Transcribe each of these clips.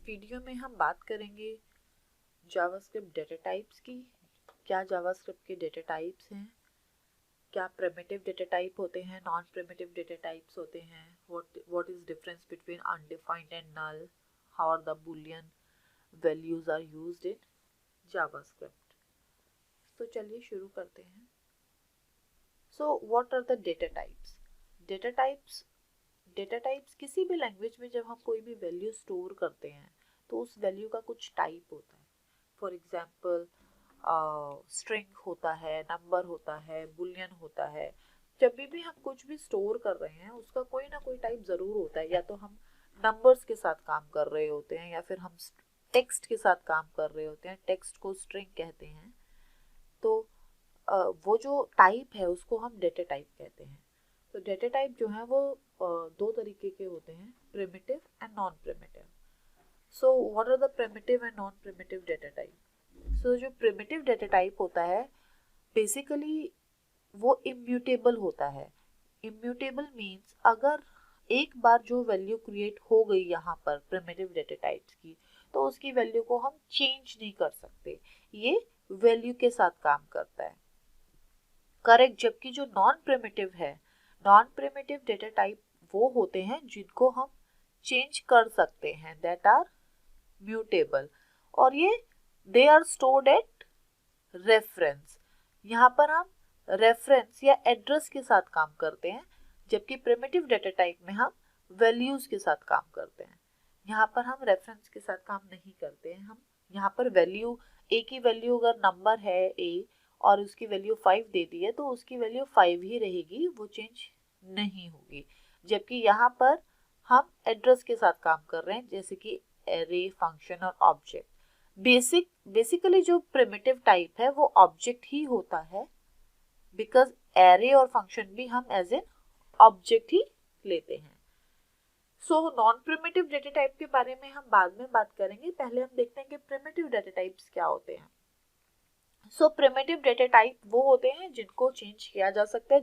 Video में हम बात करेंगे जावास्क्रिप्ट डेटा टाइप्स की। क्या जावास्क्रिप्ट के डेटा टाइप्स हैं, क्या प्रिमिटिव डेटा टाइप होते हैं, नॉन प्रिमिटिव डेटा टाइप्स होते हैं, what is difference between undefined and null, how are the boolean values are used in JavaScript. तो चलिए शुरू करते हैं। So what are the data types? Data types किसी भी लैंग्वेज में जब हम कोई भी वैल्यू स्टोर करते हैं तो उस वैल्यू का कुछ टाइप होता है। फॉर एग्जाम्पल स्ट्रिंग होता है, नंबर होता है, बुलियन होता है। जब भी हम कुछ भी स्टोर कर रहे हैं उसका कोई ना कोई टाइप ज़रूर होता है। या तो हम नंबर्स के साथ काम कर रहे होते हैं या फिर हम टेक्स्ट के साथ काम कर रहे होते हैं। टेक्स्ट को स्ट्रिंग कहते हैं। तो वो जो टाइप है उसको हम डेटा टाइप कहते हैं। तो डेटा टाइप जो है वो दो तरीके के होते हैं, primitive and non primitive. So what are the primitive and non primitive data type? So जो प्रिमिटिव डेटा टाइप होता है बेसिकली वो इम्यूटेबल होता है। इम्यूटेबल मीन्स अगर एक बार जो वैल्यू क्रिएट हो गई यहाँ पर प्रिमिटिव डेटा टाइप्स की, तो उसकी वैल्यू को हम चेंज नहीं कर सकते। ये वैल्यू के साथ काम करता है, करेक्ट। जबकि जो नॉन प्रिमिटिव डेटा टाइप वो होते हैं जिनको हम चेंज कर सकते हैं, दैट आर म्यूटेबल, और ये they are stored at reference. यहाँ पर हम रेफरेंस या एड्रेस के साथ काम करते हैं, जबकि प्रिमिटिव डेटा टाइप में हम वैल्यूज के साथ काम करते हैं। यहाँ पर हम रेफरेंस के साथ काम नहीं करते हैं। हम यहाँ पर वैल्यू, ए की वैल्यू अगर नंबर है ए और उसकी वैल्यू 5 दे दी है तो उसकी वैल्यू 5 ही रहेगी, वो चेंज नहीं होगी। जबकि यहाँ पर हम एड्रेस के साथ काम कर रहे हैं, जैसे कि एरे, फंक्शन और ऑब्जेक्ट। बेसिकली जो प्रिमिटिव टाइप है वो ऑब्जेक्ट ही होता है, बिकॉज एरे और फंक्शन भी हम एज एन ऑब्जेक्ट ही लेते हैं। So non primitive data type के बारे में हम बाद में बात करेंगे। पहले हम देखते हैं कि प्रिमिटिव डेटा टाइप्स क्या होते हैं। सो प्रिमिटिव डेटा टाइप वो होते हैं जिनको चेंज किया जा सकता है,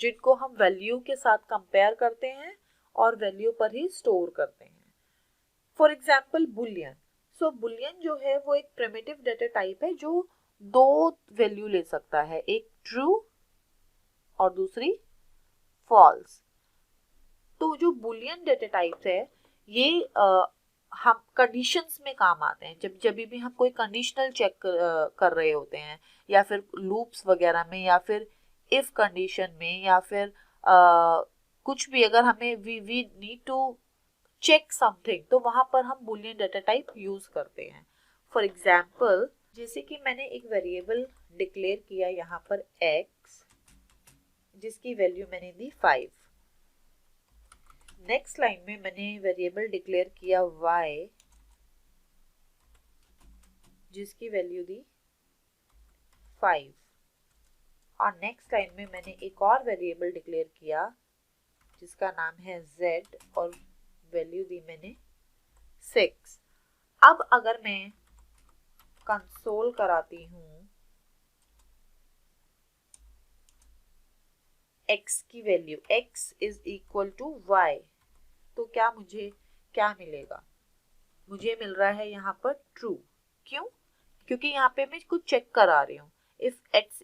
जिनको हम वैल्यू के साथ कंपेयर करते हैं और वैल्यू पर ही स्टोर करते हैं। For example Boolean. So Boolean जो है वो एक प्रिमिटिव डेटा टाइप है जो दो वैल्यू ले सकता है, एक ट्रू और दूसरी फॉल्स। तो जो बुलियन डेटा टाइप्स है ये हम कंडीशंस में काम आते हैं। जब भी हम कोई कंडीशनल चेक कर रहे होते हैं, या फिर लूप्स वगैरह में, या फिर इफ कंडीशन में, या फिर कुछ भी अगर हमें we need to check something, तो वहां पर हम बुलियन डेटा टाइप यूज करते हैं। फॉर एग्जाम्पल, जैसे कि मैंने एक वेरिएबल डिक्लेयर किया यहाँ पर x, जिसकी वैल्यू मैंने दी 5। नेक्स्ट लाइन में मैंने वेरिएबल डिक्लेयर किया y, जिसकी वैल्यू दी 5, और नेक्स्ट लाइन में मैंने एक और वेरिएबल डिक्लेयर किया जिसका नाम है z, और वैल्यू दी मैंने 6। अब अगर मैं कंसोल कराती हूँ x की value, x is equal to y, तो मुझे क्या मिलेगा? मुझे मिल रहा है यहाँ पर ट्रू। क्यों? क्योंकि यहाँ पे मैं कुछ चेक करा रही हूँ। If x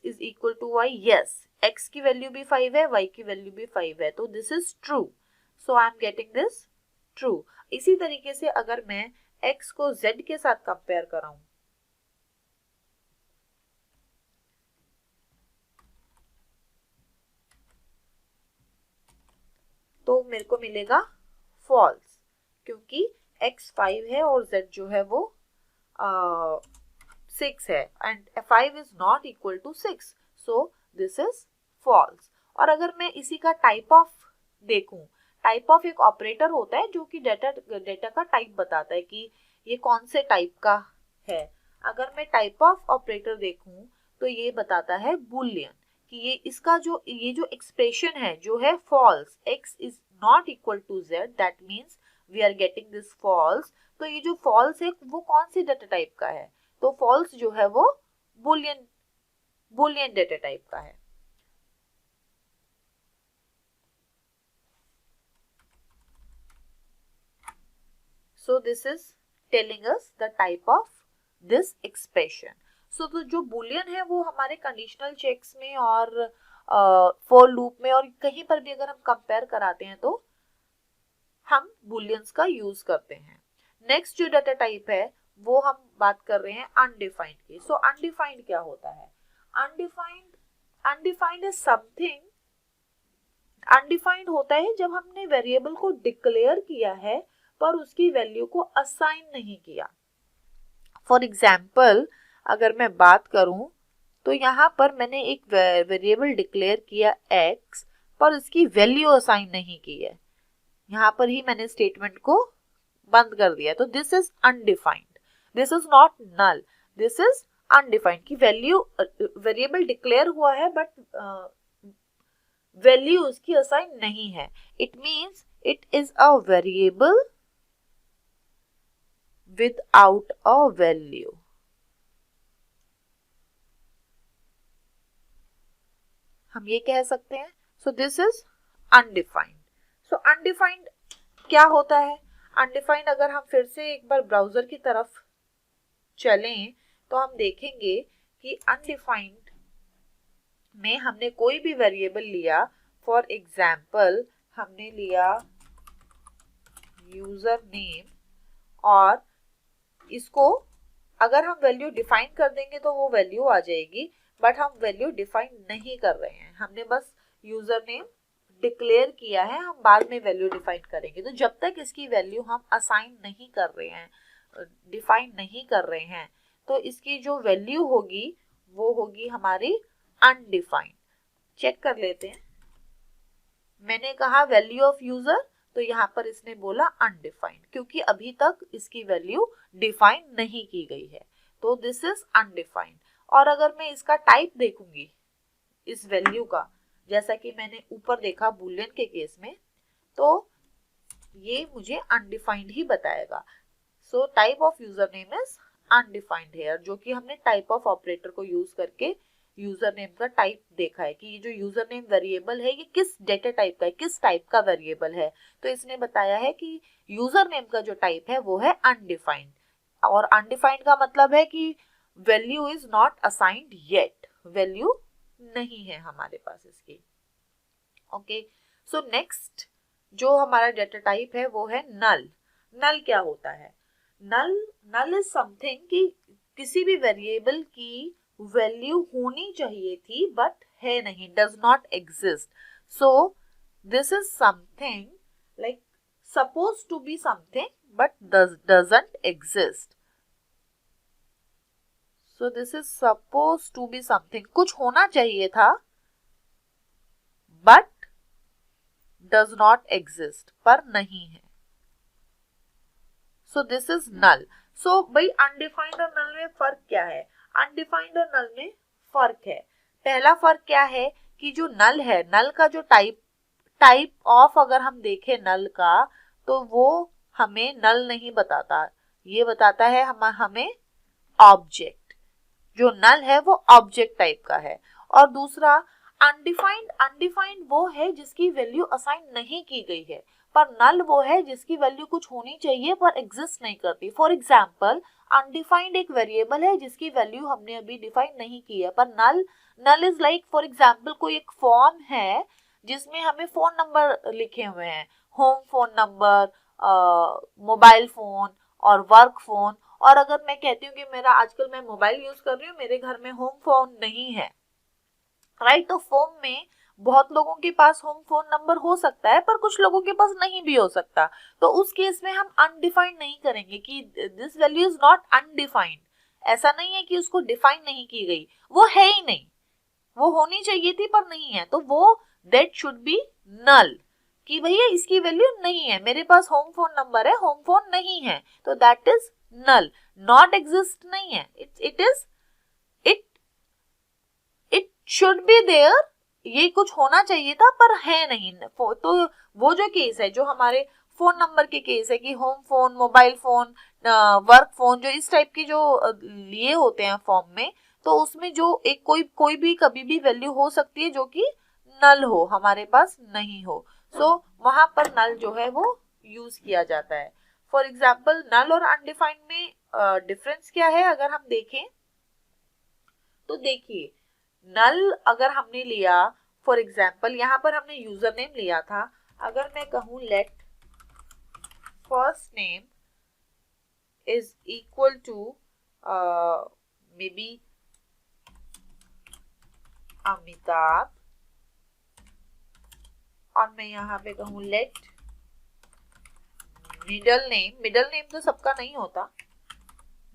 is equal to y, yes, x की वैल्यू भी 5 है, y की वैल्यू भी 5 है, तो this is true. So I am getting this true. इसी तरीके से अगर मैं x को z के साथ कंपेयर कराऊं, तो मेरे को मिलेगा फॉल्स, क्योंकि x 5 है और z जो है वो 6 है, and 5 is not equal to 6, so this is false. और अगर मैं इसी का टाइप ऑफ देखूं, टाइप ऑफ एक ऑपरेटर होता है जो कि डेटा का टाइप बताता है कि ये कौन से टाइप का है। अगर मैं टाइप ऑफ ऑपरेटर देखूं तो ये बताता है बुलियन, कि ये जो एक्सप्रेशन है जो है false, x is not equal to z, that means we are getting this false. तो ये जो फॉल्स है वो कौन सी डेटा टाइप का है? तो फॉल्स जो है वो बुलियन डेटा टाइप का है। So this is telling us the type of this expression. So तो जो boolean है वो हमारे conditional checks में और for loop में और कहीं पर भी अगर हम compare कराते हैं तो हम booleans का use करते हैं. Next जो data type है वो हम बात कर रहे हैं undefined की. So undefined क्या होता है? Undefined is something. Undefined होता है जब हमने वेरिएबल को डिक्लेयर किया है पर उसकी वैल्यू को असाइन नहीं किया. फॉर एग्जाम्पल अगर मैं बात करूं तो यहाँ पर मैंने एक वेरिएबल डिक्लेयर किया x पर उसकी वैल्यू असाइन नहीं की है. यहाँ पर ही मैंने स्टेटमेंट को बंद कर दिया. तो this is undefined. This is not null. This is undefined की वैल्यू वेरिएबल डिक्लेयर हुआ है बट वैल्यू उसकी असाइन नहीं है. It means it is a variable without a value. हम ये कह सकते हैं. So this is undefined. So undefined क्या होता है? अनडिफाइंड अगर हम फिर से एक बार ब्राउजर की तरफ चलें तो हम देखेंगे कि अनडिफाइंड में हमने कोई भी वेरिएबल लिया. फॉर एग्जाम्पल हमने लिया यूजर नेम और इसको अगर हम वैल्यू डिफाइन कर देंगे तो वो वैल्यू आ जाएगी. बट हम वैल्यू डिफाइन नहीं कर रहे हैं. हमने बस यूजर नेम डिक्लेयर किया है. हम बाद में वैल्यू डिफाइन करेंगे. तो जब तक इसकी वैल्यू हम असाइन नहीं कर रहे हैं, डिफाइन नहीं कर रहे हैं, तो इसकी जो वैल्यू होगी वो होगी हमारी अनडिफाइंड. चेक कर लेते हैं. मैंने कहा वैल्यू ऑफ यूजर तो यहाँ पर इसने बोला अनडिफाइंड क्योंकि अभी तक इसकी वैल्यू डिफाइन नहीं की गई है. तो दिस इज अनडिफाइंड. और अगर मैं इसका टाइप देखूंगी इस वैल्यू का, जैसा कि मैंने ऊपर देखा बूलियन के केस में, तो ये मुझे अनडिफाइंड ही बताएगा. So type of user name is undefined here, जो कि हमने टाइप ऑफ ऑपरेटर को यूज करके यूजर नेम का टाइप देखा है कि ये जो यूजर नेम वेरिएबल है ये किस डेटा टाइप का है, किस टाइप का वेरिएबल है. तो इसने बताया है कि यूजर नेम का जो टाइप है वो है अनडिफाइंड. और अनडिफाइंड का मतलब है कि value is not assigned yet. Value नहीं है हमारे पास इसकी. ओके. सो नेक्स्ट जो हमारा डेटा टाइप है वो है नल. नल क्या होता है? नल इज समथिंग कि किसी भी वेरिएबल की वैल्यू होनी चाहिए थी बट है नहीं, does not exist. So this is something like suppose to be something but doesn't exist. So this is suppose to be something, कुछ होना चाहिए था बट डज नॉट एग्जिस्ट, पर नहीं है. सो दिस इज नल. सो भाई अनडिफाइंड और नल में फर्क क्या है? अनडिफाइंड और नल में फर्क है. पहला फर्क क्या है कि जो नल है, नल का जो टाइप ऑफ अगर हम देखें नल का, तो वो हमें नल नहीं बताता. ये बताता है हमें ऑब्जेक्ट. जो नल है वो ऑब्जेक्ट टाइप का है. और दूसरा अनडिफाइंड वो है जिसकी वैल्यू असाइन नहीं की गई है, पर नल वो है जिसकी वैल्यू कुछ होनी चाहिए पर एग्जिस्ट नहीं करती. फॉर एग्जाम्पल अनडिफाइंड एक वेरिएबल है जिसकी वैल्यू हमने अभी डिफाइन नहीं की है, पर null is like for example कोई एक फॉर्म है जिसमें हमें फोन नंबर लिखे हुए हैं, home phone number, mobile phone और वर्क फोन. और अगर मैं कहती हूँ कि मेरा आजकल मैं मोबाइल यूज कर रही हूँ, मेरे घर में होम फोन नहीं है, राइट. तो फॉर्म में बहुत लोगों के पास होम फोन नंबर हो सकता है पर कुछ लोगों के पास नहीं भी हो सकता. तो उस केस में हम अनडिफाइंड नहीं करेंगे कि this value is not undefined. ऐसा नहीं है कि उसको डिफाइन नहीं की गई, वो है ही नहीं, वो होनी चाहिए थी पर नहीं है. तो वो दैट शुड बी नल कि भैया इसकी वैल्यू नहीं है, मेरे पास होम फोन नंबर है, होम फोन नहीं है, तो that is null. Not exist नहीं है, इट शुड बी देयर, ये कुछ होना चाहिए था पर है नहीं. तो वो जो केस है, जो हमारे फोन नंबर के केस है कि home phone, mobile phone, work phone, जो इस टाइप की जो लिए होते हैं फॉर्म में, तो उसमें जो एक कोई भी कभी भी वैल्यू हो सकती है जो कि नल हो, हमारे पास नहीं हो. सो वहां पर नल जो है वो यूज किया जाता है. फॉर एग्जाम्पल नल और अनडिफाइंड में डिफरेंस क्या है अगर हम देखें तो देखिए, नल अगर हमने लिया, फॉर एग्जाम्पल यहाँ पर हमने यूजर नेम लिया था, अगर मैं कहूँ let first name is equal to maybe Amitabh, और मैं यहाँ पे कहूँ लेट मिडल नेम तो सबका नहीं होता,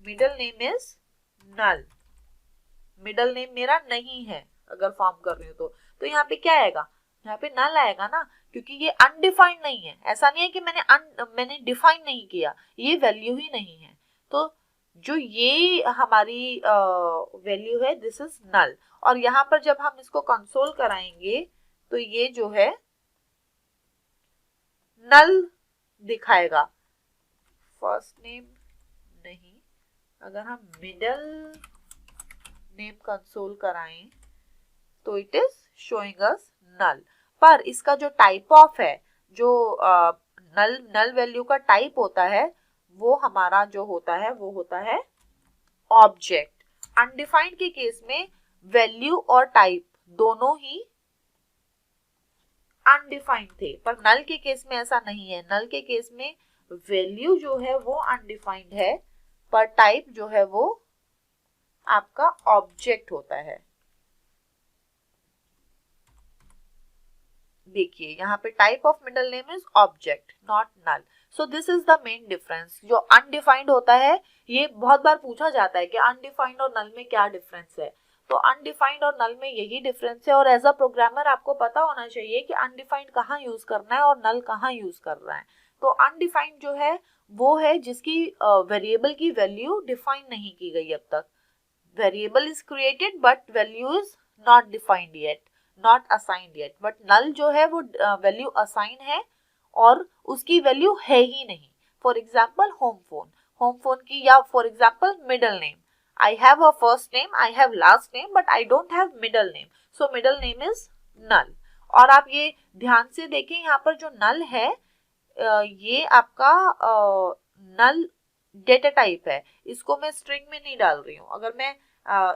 middle name is null, middle name मेरा नहीं है अगर फॉर्म कर रही हूँ तो यहाँ पे क्या आएगा, यहाँ पे नल आएगा ना, क्योंकि ये अनडिफाइंड नहीं है। ऐसा नहीं है कि मैंने डिफाइन नहीं किया, ये वैल्यू ही नहीं है। तो जो ये हमारी वैल्यू है दिस इज नल, और यहाँ पर जब हम इसको कंसोल कराएंगे तो ये जो है नल दिखाएगा। फर्स्ट नेम नहीं, अगर हम मिडल नेम कंसोल कराएं तो इट इज शोइंग अस नल। पर इसका जो टाइप ऑफ है, जो नल वैल्यू का टाइप होता है, वो हमारा जो होता है वो होता है ऑब्जेक्ट। अनडिफाइंड के केस में वैल्यू और टाइप दोनों ही अनडिफाइंड थे, पर नल के केस में ऐसा नहीं है। नल के केस में वैल्यू जो है वो अनडिफाइंड है, पर टाइप जो है वो आपका ऑब्जेक्ट होता है। देखिए यहाँ पे type of middle name is object not null. So this is the main difference. जो अनडिफाइंड होता है, ये बहुत बार पूछा जाता है कि अनडिफाइंड और नल में क्या डिफरेंस है, तो अनडिफाइंड और नल में यही डिफरेंस है। और एज अ प्रोग्रामर आपको पता होना चाहिए कि अनडिफाइंड कहाँ यूज करना है और नल कहाँ यूज करना है। तो अनडिफाइंड जो है वो है जिसकी वेरिएबल की वैल्यू डिफाइन नहीं की गई अब तक। Variable is created but value is not defined yet, not assigned yet. But null जो है वो वैल्यू असाइन है और उसकी वैल्यू है ही नहीं। फॉर एग्जाम्पल होम फोन की, या for example middle name, I have a first name, I have last name, but I don't have middle name. So middle name is null. और आप ये ध्यान से देखें, यहाँ पर जो null है ये आपका null डेटा टाइप है। इसको मैं स्ट्रिंग में नहीं डाल रही हूँ। अगर मैं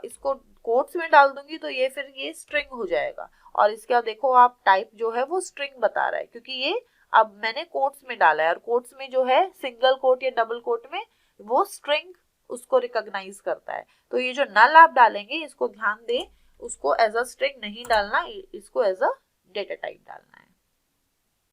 इसको कोट्स में डाल दूंगी तो ये फिर ये स्ट्रिंग हो जाएगा। और इसका देखो आप टाइप जो है वो स्ट्रिंग बता रहा है, क्योंकि ये अब मैंने कोट्स में डाला है, और कोट्स में जो है सिंगल कोट या डबल कोट में वो स्ट्रिंग उसको रिकॉग्नाइज करता है। तो ये जो नल आप डालेंगे इसको ध्यान दें, उसको एज अ स्ट्रिंग नहीं डालना, इसको एज अ डेटा टाइप डालना है।